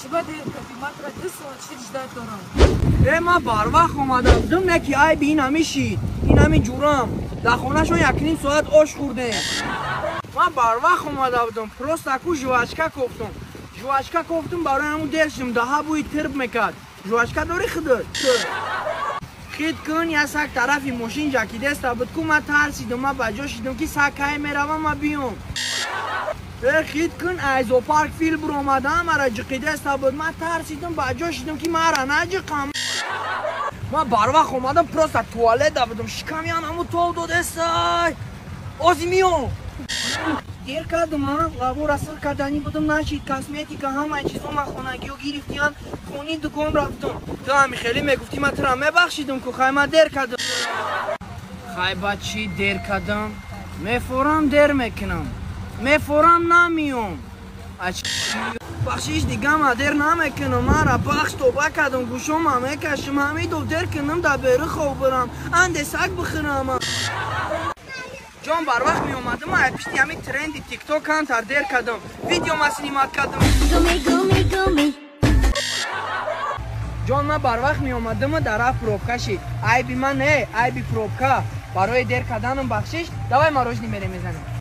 چیبا دیگه ماتر 2 ساعت چیش دارم. من باروقت اومدم دم نکی ای بی اینمی شید اینمی جورم در خونه شون 1.5 ساعت آش خوردیم. من باروقت اومده بودم پروست اکو جواشکا کوفتم. جواشکا کوفتم برای همون درشم ده بوی ترب میکرد. جواشکا داری خدر خید کن یا سک طرفی ماشین جاکی دست بود که من ترسیدم من بجا شیدم که سکای میروم من بیام. خید کن ایزو پارک فیل برو اومدم مرا جقی دست بود من ترسیدم بجا شیدم که مرا نجقم. من باروقت اومدم پروست توالت بودم شکم یان همون تو دو دستای آزمیو دیر کردم من لابو رسل کردنی بودم نشید کاسمیتیکا همه چیزو من خونگی و گرفتیان خونی دکان رفتم تو همی خیلی میگفتی من ترا میبخشیدم که خواهی من دیر کردم خواهی بچی دیر کردم میفورم دیر میکنم میفورم نمیام بخشیش دیگه من دیر نمیکنم من را بخش توبه کردم گوشم هم میکشم همی دو دیر کنم در بیره خوب برم انده سگ بخورم جان باروقت می اومدم من پیشتی همین ترند تیک توک هم تر دیر کردم ویدیو ما سینیمات کردم جان من باروقت می اومدم در رفت پروبکا شید ای بی من نه ای بی پروبکا برای دیر کردنم بخشش دوای ما روشنی میره میزنیم